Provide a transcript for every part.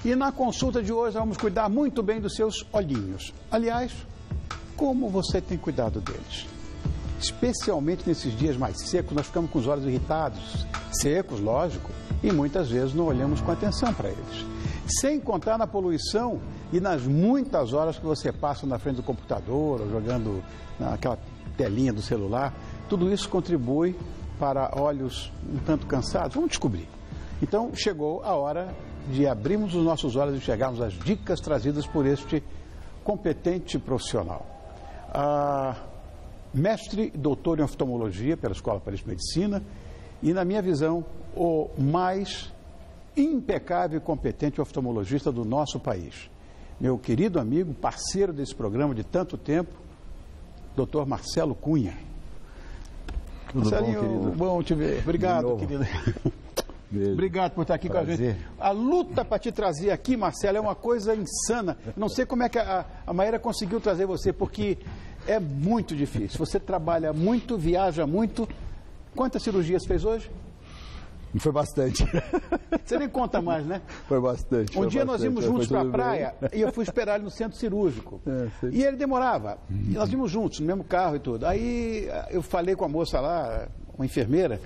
E na consulta de hoje vamos cuidar muito bem dos seus olhinhos. Aliás, como você tem cuidado deles? Especialmente nesses dias mais secos, nós ficamos com os olhos irritados, secos, lógico, e muitas vezes não olhamos com atenção para eles. Sem contar na poluição e nas muitas horas que você passa na frente do computador ou jogando naquela telinha do celular, tudo isso contribui para olhos um tanto cansados. Vamos descobrir. Então, chegou a hora de abrirmos os nossos olhos e chegarmos às dicas trazidas por este competente profissional. Mestre doutor em oftalmologia pela Escola Paulista de Medicina e, na minha visão, o mais impecável e competente oftalmologista do nosso país. Meu querido amigo, parceiro desse programa de tanto tempo, doutor Marcelo Cunha. Tudo Marcelinho, bom, querido? Bom te ver. Obrigado, querido. Beijo. Obrigado por estar aqui Prazer. com a gente. A luta para te trazer aqui, Marcelo, é uma coisa insana. Não sei como é que a Maíra conseguiu trazer você, porque é muito difícil. Você trabalha muito, viaja muito. Quantas cirurgias fez hoje? Foi bastante. Você nem conta mais, né? Foi bastante. Um dia nós íamos juntos para a praia e eu fui esperar ele no centro cirúrgico. E ele demorava. E nós íamos juntos, no mesmo carro e tudo. Aí eu falei com a moça lá, uma enfermeira.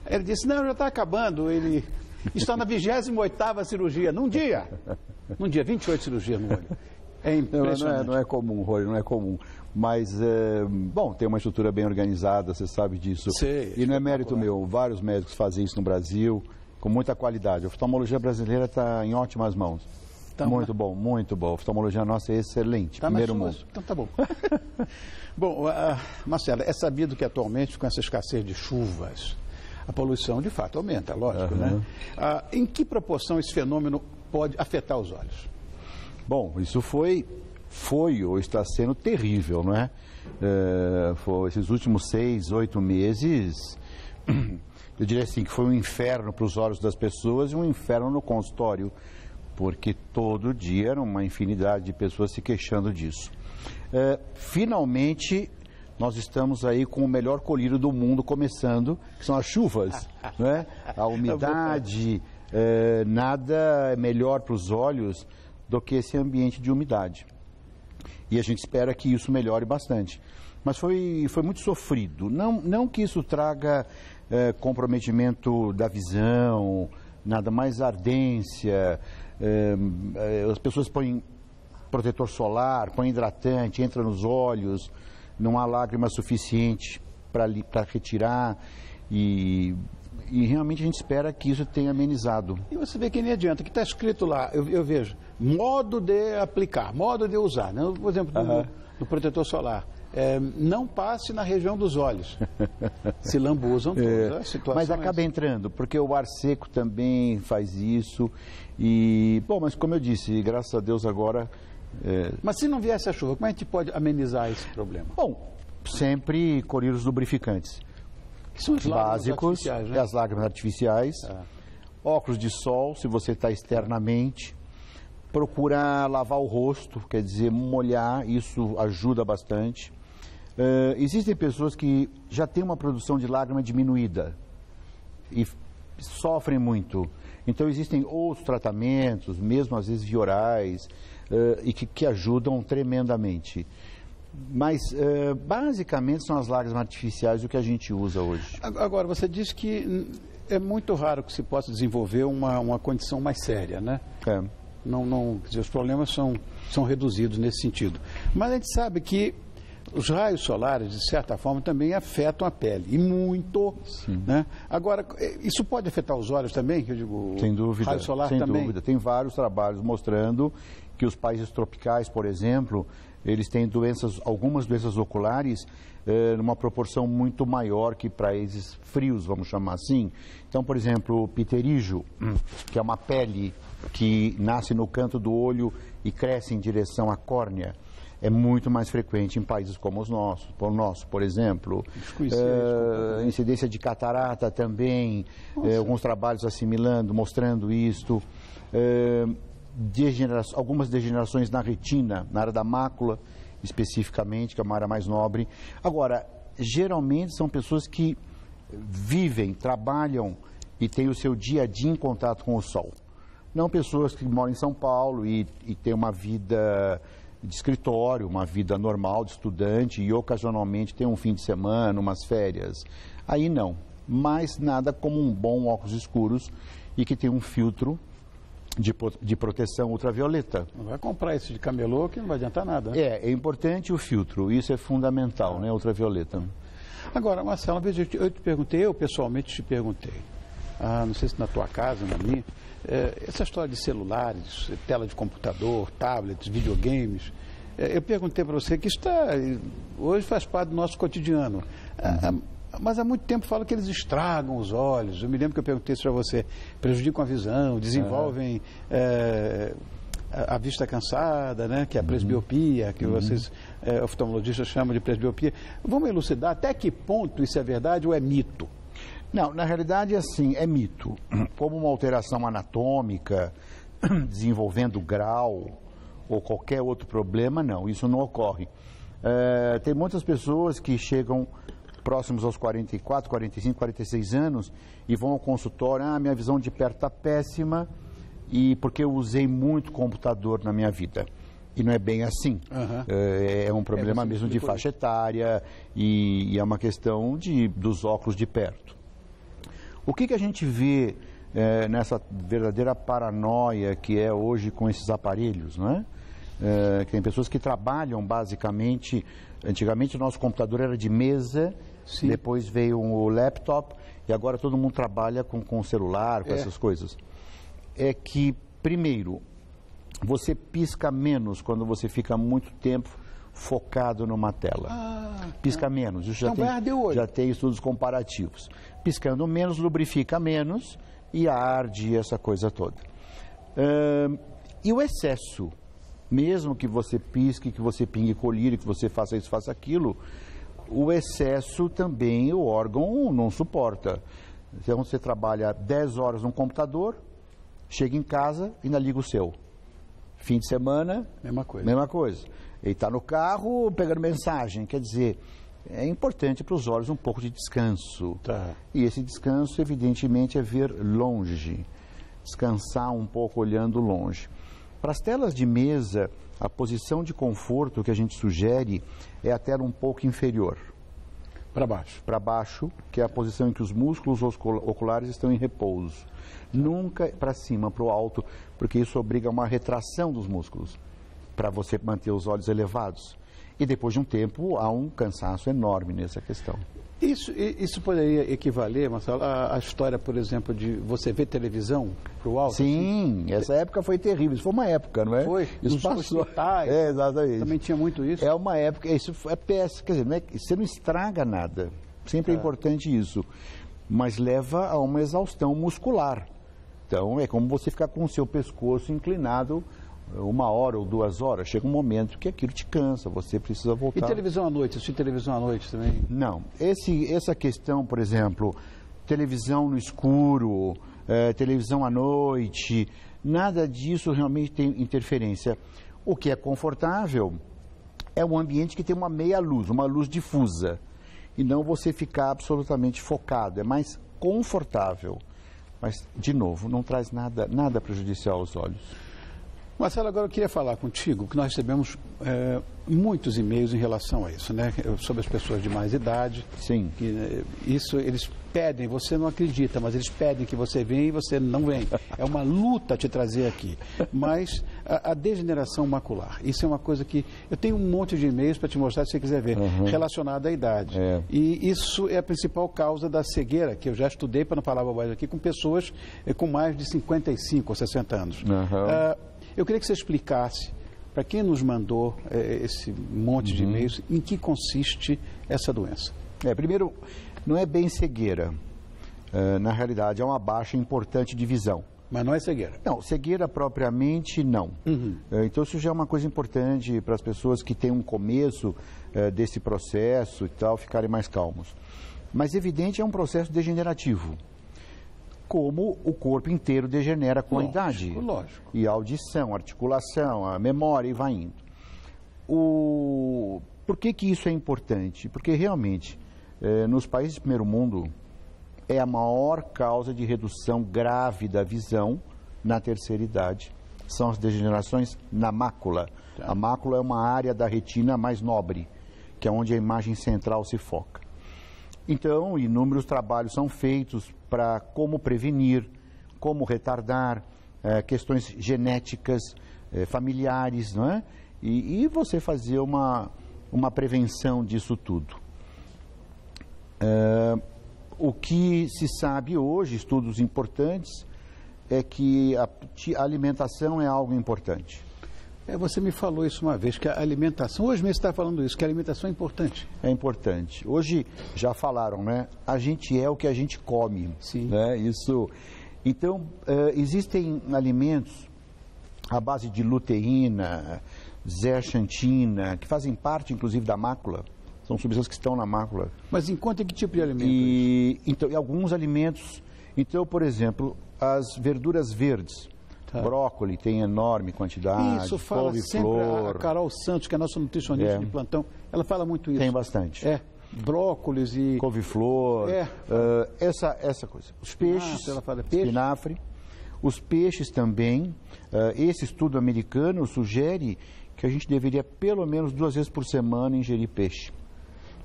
Ele disse, não, já está acabando. Ele está na 28ª cirurgia, num dia. Num dia, 28 cirurgias no olho. É impressionante. Não é comum, Rory, não é comum. Mas, bom, tem uma estrutura bem organizada, você sabe disso. Sei, e não é mérito meu, vários médicos fazem isso no Brasil, com muita qualidade. A oftalmologia brasileira está em ótimas mãos. Então, muito bom, muito bom. A oftalmologia nossa é excelente, primeiro mundo. Então tá bom. Bom, Marcelo, é sabido que atualmente, com essa escassez de chuvas, a poluição de fato aumenta, lógico, né? Em que proporção esse fenômeno pode afetar os olhos? Bom, isso foi ou está sendo terrível, não é? Esses últimos 6, 8 meses, eu diria assim, que foi um inferno para os olhos das pessoas e um inferno no consultório, porque todo dia era uma infinidade de pessoas se queixando disso. Finalmente, nós estamos aí com o melhor colírio do mundo começando, que são as chuvas, não é? A umidade, nada é melhor para os olhos do que esse ambiente de umidade. E a gente espera que isso melhore bastante. Mas foi muito sofrido. Não que isso traga comprometimento da visão, nada mais ardência. As pessoas põem protetor solar, põem hidratante, entra nos olhos, não há lágrima suficiente para retirar e realmente a gente espera que isso tenha amenizado. E você vê que nem adianta, que está escrito lá, eu vejo, modo de aplicar, modo de usar, né? Por exemplo, do protetor solar. Não passe na região dos olhos. Se lambuzam todas as situações. Mas acaba entrando, porque o ar seco também faz isso. E, bom, mas como eu disse, graças a Deus agora... Mas se não viesse a chuva, como a gente pode amenizar esse problema? Bom, sempre colírios lubrificantes. Que são os básicos, artificiais, né? As lágrimas artificiais, óculos de sol, se você está externamente, procurar lavar o rosto, quer dizer, molhar, isso ajuda bastante. Existem pessoas que já têm uma produção de lágrima diminuída e sofrem muito. Então existem outros tratamentos, mesmo às vezes viorais, e que ajudam tremendamente. Mas, basicamente, são as lágrimas artificiais o que a gente usa hoje. Agora, você disse que é muito raro que se possa desenvolver uma condição mais séria, né? Quer dizer, os problemas são reduzidos nesse sentido. Mas a gente sabe que os raios solares, de certa forma, também afetam a pele. E muito, né? Agora, isso pode afetar os olhos também? Eu digo, sem dúvida, raio solar sem também? dúvida. Tem vários trabalhos mostrando que os países tropicais, por exemplo, eles têm algumas doenças oculares numa proporção muito maior que países frios, vamos chamar assim. Então, por exemplo, o pterígio, que é uma pele que nasce no canto do olho e cresce em direção à córnea, é muito mais frequente em países como o nosso, por exemplo. Incidência de catarata também, alguns trabalhos assimilando, mostrando isto. Algumas degenerações na retina, na área da mácula, especificamente, que é uma área mais nobre. Agora, geralmente são pessoas que vivem, trabalham e têm o seu dia a dia em contato com o sol. Não pessoas que moram em São Paulo e têm uma vida de escritório, uma vida normal de estudante e ocasionalmente tem um fim de semana, umas férias. Aí não, mas nada como um bom óculos escuros e que tem um filtro de proteção ultravioleta. Não vai comprar esse de camelô que não vai adiantar nada. Né? É importante o filtro, isso é fundamental, né, ultravioleta. Agora, Marcelo, uma vez eu te perguntei, eu pessoalmente te perguntei, não sei se na tua casa, na minha, essa história de celulares, tela de computador, tablets, videogames, eu perguntei para você que hoje faz parte do nosso cotidiano. Mas há muito tempo falo que eles estragam os olhos. Eu me lembro que eu perguntei isso para você. Prejudicam a visão, desenvolvem a vista cansada, né? Que é a presbiopia, que vocês, oftalmologistas, chamam de presbiopia. Vamos elucidar até que ponto isso é verdade ou é mito? Não, na realidade, assim, é mito. Como uma alteração anatômica, desenvolvendo grau ou qualquer outro problema, não, isso não ocorre. Tem muitas pessoas que chegam próximos aos 44, 45, 46 anos e vão ao consultório, minha visão de perto está péssima e porque eu usei muito computador na minha vida. E não é bem assim. É um problema mesmo de faixa etária e é uma questão dos óculos de perto. O que a gente vê nessa verdadeira paranoia que é hoje com esses aparelhos, não é? Que tem pessoas que trabalham basicamente, antigamente o nosso computador era de mesa, sim, depois veio o laptop e agora todo mundo trabalha com celular, com essas coisas. É que, primeiro, você pisca menos quando você fica muito tempo focado numa tela. Pisca menos, isso já tem estudos comparativos. Piscando menos, lubrifica menos e arde essa coisa toda. E o excesso, mesmo que você pisque, que você pingue colírio, que você faça isso, faça aquilo, o excesso também o órgão não suporta. Então você trabalha 10 horas no computador, chega em casa e ainda liga o seu. Fim de semana, mesma coisa. Ele está no carro pegando mensagem, quer dizer, é importante para os olhos um pouco de descanso. E esse descanso, evidentemente, é ver longe, descansar um pouco olhando longe. Para as telas de mesa, a posição de conforto que a gente sugere é a tela um pouco inferior. Para baixo. Para baixo, que é a posição em que os músculos oculares estão em repouso. Nunca para cima, para o alto, porque isso obriga a uma retração dos músculos, para você manter os olhos elevados. E depois de um tempo, há um cansaço enorme nessa questão. Isso poderia equivaler, Marcelo, à história, por exemplo, de você ver televisão para o alto? Sim, assim? Essa época foi terrível. Isso foi uma época, não é? Foi. Isso passou. Exatamente. Também tinha muito isso. É uma época, isso é péssimo. Quer dizer, você não estraga nada. Sempre é importante isso. Mas leva a uma exaustão muscular. Então, é como você ficar com o seu pescoço inclinado 1 hora ou 2 horas, chega um momento que aquilo te cansa, você precisa voltar. E televisão à noite? Assistir televisão à noite também? Não. Essa questão, por exemplo, televisão no escuro, televisão à noite, nada disso realmente tem interferência. O que é confortável é um ambiente que tem uma meia luz, uma luz difusa, e não você ficar absolutamente focado, é mais confortável. Mas, de novo, não traz nada prejudicial aos olhos. Marcelo, agora eu queria falar contigo que nós recebemos muitos e-mails em relação a isso, né? Sobre as pessoas de mais idade. Sim. Que, eles pedem, você não acredita, mas eles pedem que você venha e você não vem. É uma luta te trazer aqui. Mas a degeneração macular, isso é uma coisa que... Eu tenho um monte de e-mails para te mostrar, se você quiser ver, relacionado à idade. E isso é a principal causa da cegueira, que eu já estudei, para não falar bobagem aqui, com pessoas com mais de 55 ou 60 anos. Eu queria que você explicasse, para quem nos mandou esse monte de e-mails, em que consiste essa doença. Primeiro, não é bem cegueira. Na realidade, é uma baixa importante de visão. Mas não é cegueira? Não, cegueira propriamente não. Então, isso já é uma coisa importante para as pessoas que têm um começo desse processo e tal, ficarem mais calmos. Mas, evidente, é um processo degenerativo. Como o corpo inteiro degenera com a idade. Lógico. E a audição, a articulação, a memória e vai indo. Por que isso é importante? Porque realmente, nos países do primeiro mundo, é a maior causa de redução grave da visão na terceira idade. São as degenerações na mácula. A mácula é uma área da retina mais nobre, que é onde a imagem central se foca. Então, inúmeros trabalhos são feitos para como prevenir, como retardar, questões genéticas, familiares, não é? E você fazer uma prevenção disso tudo. O que se sabe hoje, estudos importantes, é que a alimentação é algo importante. Você me falou isso uma vez, que a alimentação, hoje mesmo você está falando isso, que a alimentação é importante. É importante. Hoje já falaram, né? A gente é o que a gente come. Sim. Né? Isso. Então, existem alimentos à base de luteína, zeaxantina, que fazem parte, inclusive, da mácula. São substâncias que estão na mácula. Mas enquanto que tipo de alimento? Então, alguns alimentos... Então, por exemplo, as verduras verdes. Tá. Brócolis tem enorme quantidade. Isso, fala sempre a Carol Santos, que é a nossa nutricionista de plantão. Ela fala muito isso. Tem bastante. Brócolis e... couve-flor. Essa coisa. Os peixes, ela fala peixe. Espinafre. Os peixes também. Esse estudo americano sugere que a gente deveria pelo menos 2 vezes por semana ingerir peixe.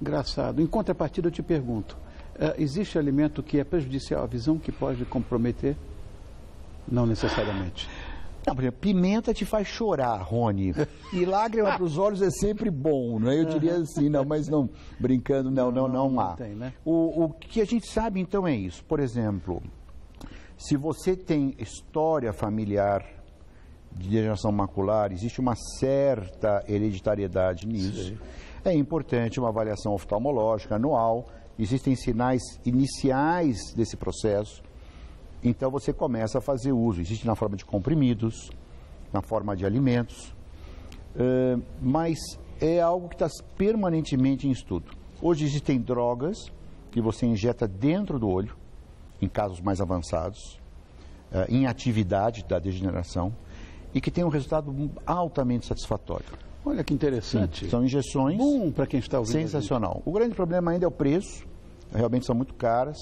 Engraçado. Em contrapartida, eu te pergunto, existe alimento que é prejudicial à visão, que pode comprometer? Não necessariamente. Não, por exemplo, pimenta te faz chorar, Rony. E lágrima para os olhos é sempre bom, não é? Eu diria assim, não, mas não, brincando, não há. Tem, né? O que a gente sabe, então, é isso. Por exemplo, se você tem história familiar de degeneração macular, existe uma certa hereditariedade nisso. Sim. É importante uma avaliação oftalmológica anual. Existem sinais iniciais desse processo. Então você começa a fazer uso. Existe na forma de comprimidos, na forma de alimentos, mas é algo que está permanentemente em estudo. Hoje existem drogas que você injeta dentro do olho, em casos mais avançados, em atividade da degeneração, e que tem um resultado altamente satisfatório. Olha que interessante. Sim, são injeções. Bom para quem está ouvindo. Sensacional. O grande problema ainda é o preço, realmente são muito caras,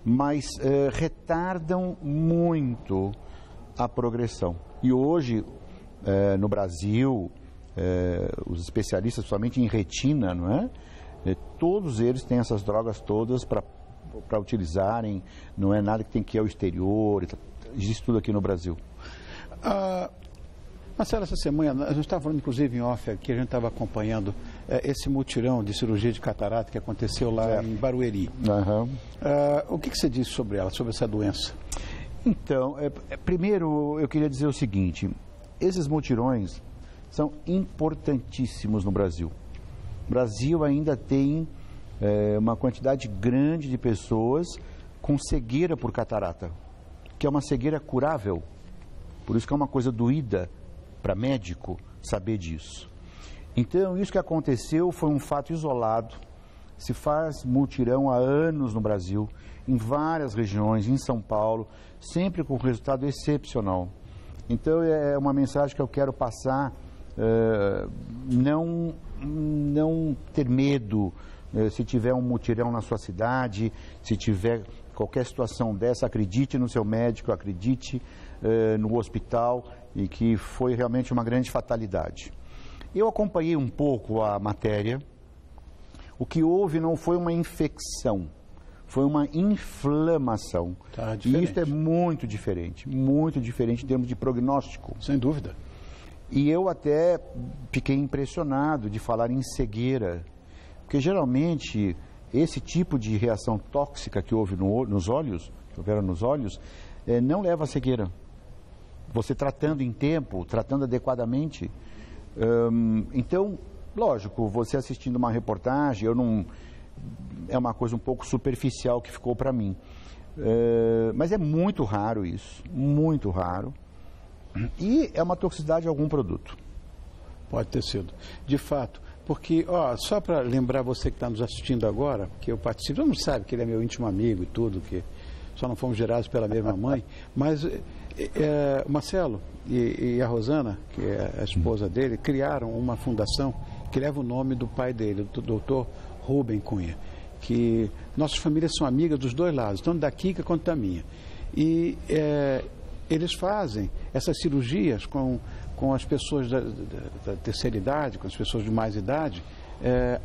mas retardam muito a progressão. E hoje, no Brasil, os especialistas, somente em retina, não é? Todos eles têm essas drogas todas para utilizarem, não é nada que tem que ir ao exterior, existe tudo aqui no Brasil. Marcelo, essa semana, a gente estava falando inclusive em off aqui, a gente estava acompanhando esse mutirão de cirurgia de catarata que aconteceu lá em Barueri. Uhum. O que você disse sobre ela, sobre essa doença? Então, primeiro eu queria dizer o seguinte, esses mutirões são importantíssimos no Brasil. O Brasil ainda tem uma quantidade grande de pessoas com cegueira por catarata, que é uma cegueira curável. Por isso que é uma coisa doída para médico saber disso. Então, isso que aconteceu foi um fato isolado. Se faz mutirão há anos no Brasil, em várias regiões, em São Paulo, sempre com resultado excepcional. Então, é uma mensagem que eu quero passar, não ter medo. Se tiver um mutirão na sua cidade, se tiver qualquer situação dessa, acredite no seu médico, acredite no hospital, e que foi realmente uma grande fatalidade. Eu acompanhei um pouco a matéria. O que houve não foi uma infecção, foi uma inflamação. E isso é muito diferente em termos de prognóstico. Sem dúvida. E eu até fiquei impressionado de falar em cegueira, porque geralmente esse tipo de reação tóxica que houve nos olhos, não leva a cegueira. Você tratando em tempo, tratando adequadamente. Então, lógico, você assistindo uma reportagem, é uma coisa um pouco superficial que ficou para mim. Mas é muito raro isso, muito raro. E é uma toxicidade de algum produto. Pode ter sido. De fato, porque, só para lembrar você que está nos assistindo agora, que eu participo, todo mundo sabe que ele é meu íntimo amigo e tudo, que só não fomos gerados pela mesma mãe, mas Marcelo e a Rosana, que é a esposa dele, criaram uma fundação que leva o nome do pai dele, do Dr. Rubem Cunha, que nossas famílias são amigas dos dois lados, tanto da Kika quanto da minha. E eles fazem essas cirurgias com as pessoas da terceira idade, com as pessoas de mais idade,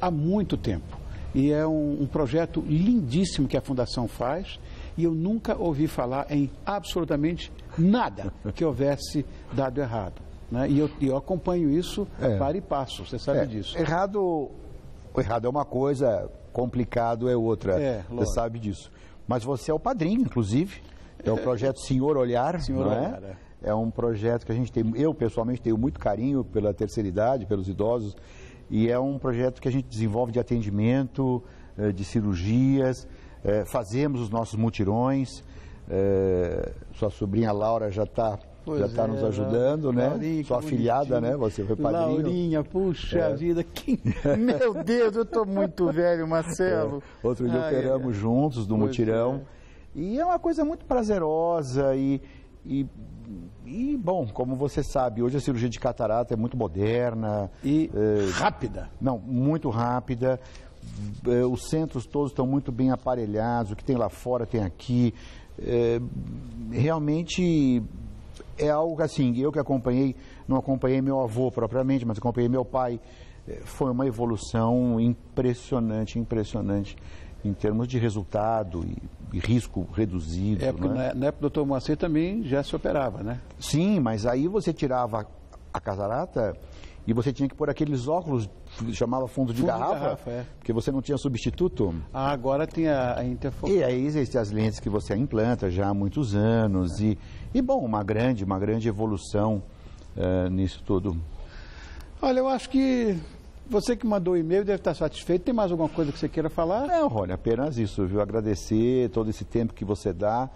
há muito tempo. E é um projeto lindíssimo que a Fundação faz, e eu nunca ouvi falar em absolutamente nada que houvesse dado errado, né? E eu acompanho isso para e passo, você sabe disso. Errado é uma coisa, complicado é outra, você sabe disso. Mas você é o padrinho, inclusive, é o projeto Senhor Olhar, não é? É um projeto que a gente tem, eu pessoalmente tenho muito carinho pela terceira idade, pelos idosos, e é um projeto que a gente desenvolve de atendimento, de cirurgias, fazemos os nossos mutirões, sua sobrinha Laura já está nos ajudando, né? Laurinha, sua afilhada, né? Você foi padrinho. Laurinha, puxa vida, meu Deus, eu estou muito velho, Marcelo. Outro dia operamos juntos no mutirão, e é uma coisa muito prazerosa e, bom, como você sabe, hoje a cirurgia de catarata é muito moderna. E rápida. Não, muito rápida. Os centros todos estão muito bem aparelhados, o que tem lá fora tem aqui. Realmente é algo assim, eu que acompanhei, não acompanhei meu avô propriamente, mas acompanhei meu pai. Foi uma evolução impressionante em termos de resultado e risco reduzido. Porque na época do Dr. Moacir também já se operava, né? Sim, mas aí você tirava a catarata e você tinha que pôr aqueles óculos, chamava fundo de garrafa, porque você não tinha substituto. Agora tem a interfocal. E aí existem as lentes que você implanta já há muitos anos e bom, uma grande evolução nisso tudo. Olha, eu acho que você que mandou o e-mail deve estar satisfeito. Tem mais alguma coisa que você queira falar? Não, Rony, apenas isso, viu? Agradecer todo esse tempo que você dá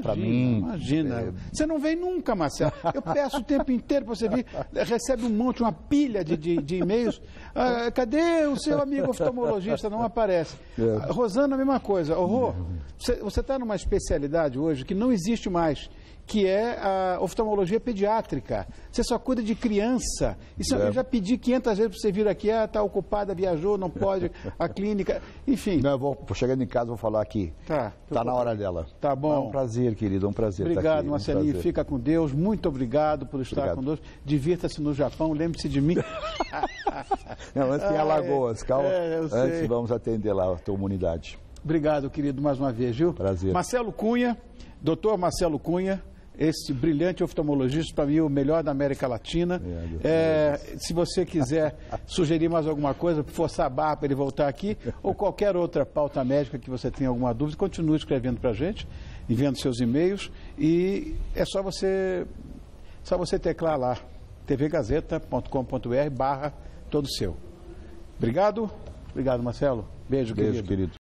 para mim. Imagina. Você não vem nunca, Marcelo. Eu peço o tempo inteiro para você vir. Recebe uma pilha de e-mails. Cadê o seu amigo oftalmologista? Não aparece. Rosana, a mesma coisa. Rô, você está numa especialidade hoje que não existe mais, que é a oftalmologia pediátrica. Você só cuida de criança. Isso eu já pedi 500 vezes para você vir aqui. Está ocupada, viajou, não pode, a clínica, enfim. Não, eu vou chegando em casa, vou falar aqui. Está na hora dela. Tá bom. É um prazer, querido, um prazer obrigado, estar aqui. Marcelinho, fica com Deus. Muito obrigado por estar conosco. Divirta-se no Japão, lembre-se de mim. Não, antes tem Alagoas, calma. Antes vamos atender lá a tua comunidade. Obrigado, querido, mais uma vez, viu? Prazer. Marcelo Cunha, doutor Marcelo Cunha, esse brilhante oftalmologista, para mim, o melhor da América Latina. Se você quiser sugerir mais alguma coisa, forçar a barra para ele voltar aqui, ou qualquer outra pauta médica que você tenha alguma dúvida, continue escrevendo para a gente, enviando seus e-mails, e é só você teclar lá, tvgazeta.com.br/todo seu. Obrigado, Marcelo. Beijo, querido.